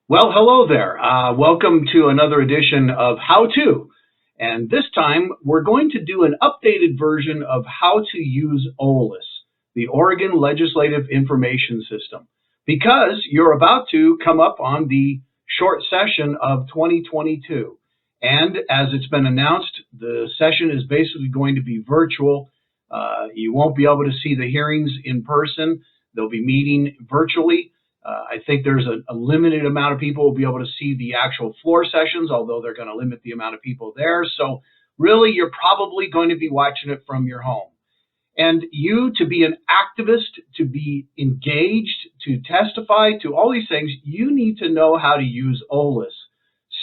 Well, hello there. Welcome to another edition of How To. And this time we're going to do an updated version of how to use OLIS, the Oregon Legislative Information System, because you're about to come up on the short session of 2022. And as it's been announced, the session is basically going to be virtual. You won't be able to see the hearings in person. They'll be meeting virtually. I think there's a limited amount of people who will be able to see the actual floor sessions, although they're going to limit the amount of people there. So really, you're probably going to be watching it from your home. And you, to be an activist, to be engaged, to testify, to all these things, you need to know how to use OLIS.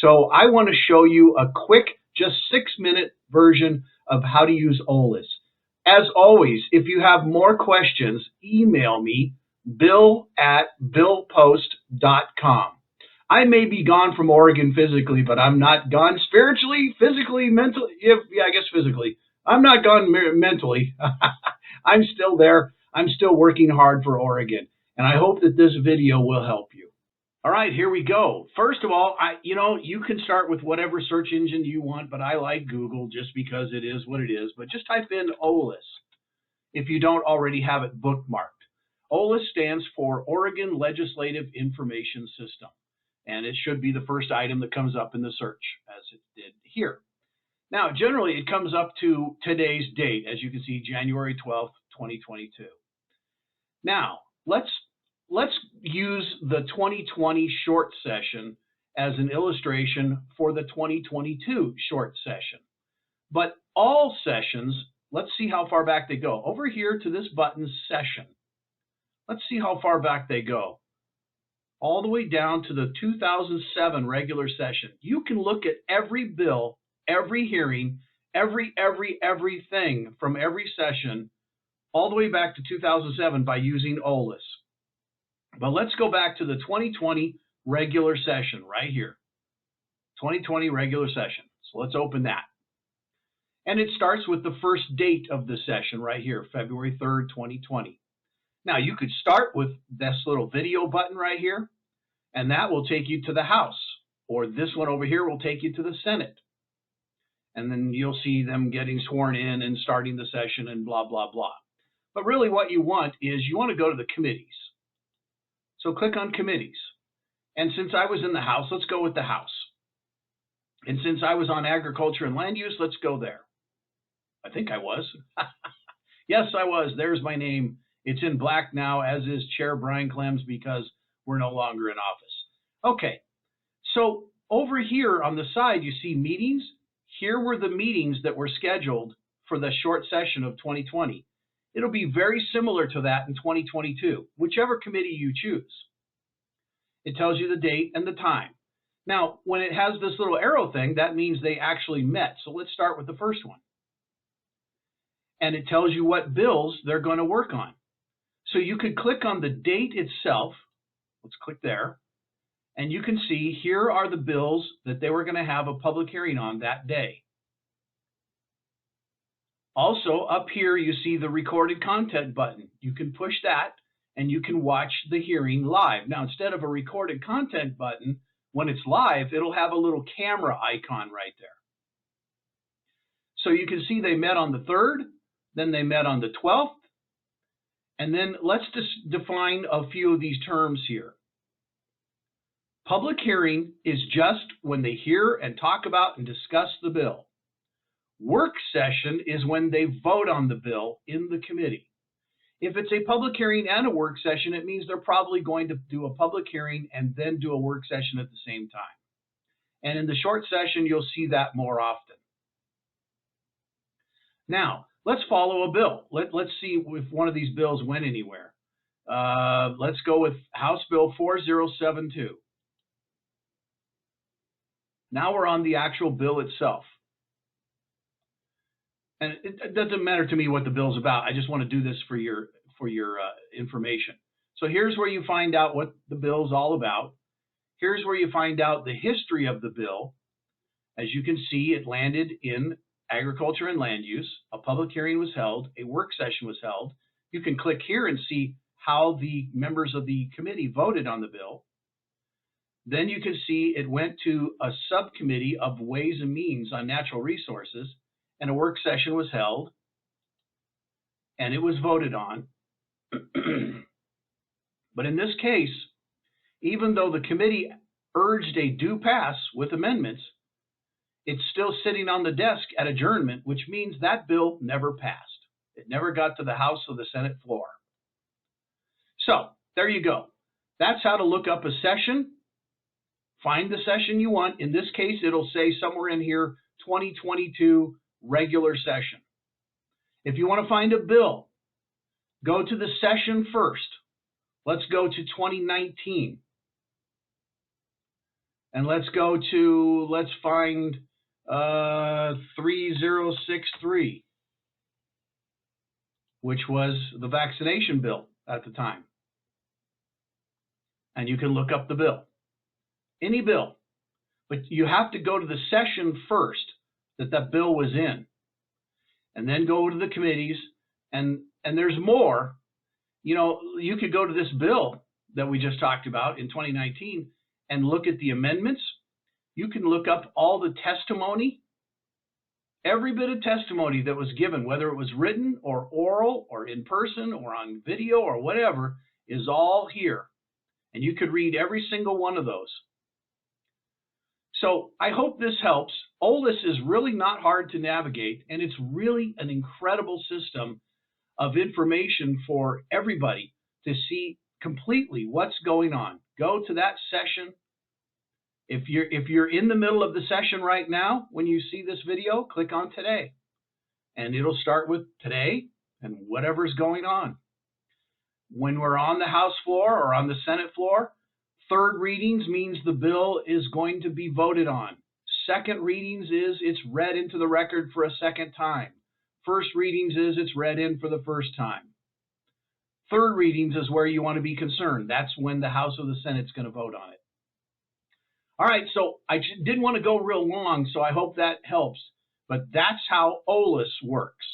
So I want to show you a quick, just 6-minute version of how to use OLIS. As always, if you have more questions, email me, bill@billpost.com. I may be gone from Oregon physically, but I'm not gone spiritually, physically, mentally. Yeah, I guess physically. I'm not gone mentally. I'm still there. I'm still working hard for Oregon. And I hope that this video will help you. All right, here we go. First of all, you can start with whatever search engine you want, but I like Google just because it is what it is. But just type in OLIS if you don't already have it bookmarked. OLIS stands for Oregon Legislative Information System, and it should be the first item that comes up in the search, as it did here. Now, generally, it comes up to today's date, as you can see, January 12th, 2022. Now, let's use the 2020 short session as an illustration for the 2022 short session. But all sessions, let's see how far back they go. Over here to this button, Session. Let's see how far back they go. All the way down to the 2007 regular session. You can look at every bill, every hearing, everything from every session, all the way back to 2007 by using OLIS. But let's go back to the 2020 regular session right here. 2020 regular session. So let's open that. And it starts with the first date of the session right here, February 3rd, 2020. Now, you could start with this little video button right here, and that will take you to the House, or this one over here will take you to the Senate. And then you'll see them getting sworn in and starting the session and blah, blah, blah. But really what you want is you want to go to the committees. So click on committees. And since I was in the House, let's go with the House. And since I was on agriculture and land use, let's go there. I think I was. Yes, I was. There's my name. It's in black now, as is Chair Brian Clems, because we're no longer in office. Okay, so over here on the side, you see meetings. Here were the meetings that were scheduled for the short session of 2020. It'll be very similar to that in 2022, whichever committee you choose. It tells you the date and the time. Now, when it has this little arrow thing, that means they actually met. So let's start with the first one. And it tells you what bills they're going to work on. So you could click on the date itself. Let's click there. And you can see here are the bills that they were going to have a public hearing on that day. Also, up here, you see the recorded content button. You can push that and you can watch the hearing live. Now, instead of a recorded content button, when it's live, it'll have a little camera icon right there. So you can see they met on the 3rd, then they met on the 12th. And then let's just define a few of these terms here. Public hearing is just when they hear and talk about and discuss the bill. Work session is when they vote on the bill in the committee. If it's a public hearing and a work session, it means they're probably going to do a public hearing and then do a work session at the same time. And in the short session, you'll see that more often. Now, let's follow a bill. Let's see if one of these bills went anywhere. Let's go with House Bill 4072. Now we're on the actual bill itself. And it doesn't matter to me what the bill's about. I just want to do this for your information. So here's where you find out what the bill's all about. Here's where you find out the history of the bill. As you can see, it landed in agriculture and land use. A public hearing was held. A work session was held. You can click here and see how the members of the committee voted on the bill. Then you can see it went to a subcommittee of Ways and Means on Natural Resources, and a work session was held, and it was voted on. But in this case, even though the committee urged a due pass with amendments, it's still sitting on the desk at adjournment, which means that bill never passed. It never got to the House or the Senate floor. So there you go. That's how to look up a session. Find the session you want. In this case, it'll say somewhere in here, 2022 regular session. If you want to find a bill, go to the session first. Let's go to 2019. And let's find 3063, which was the vaccination bill at the time. And you can look up the bill. Any bill. But you have to go to the session first that bill was in. And then go to the committees. And there's more. You know, you could go to this bill that we just talked about in 2019 and look at the amendments. You can look up all the testimony. Every bit of testimony that was given, whether it was written or oral or in person or on video or whatever, is all here. And you could read every single one of those. So I hope this helps. OLIS is really not hard to navigate, and it's really an incredible system of information for everybody to see completely what's going on. Go to that session. If you're in the middle of the session right now, when you see this video, click on today. And it'll start with today and whatever's going on. When we're on the House floor or on the Senate floor, third readings means the bill is going to be voted on. Second readings is it's read into the record for a second time. First readings is it's read in for the first time. Third readings is where you want to be concerned. That's when the House or the Senate's going to vote on it. All right, so I didn't want to go real long, so I hope that helps. But that's how OLIS works.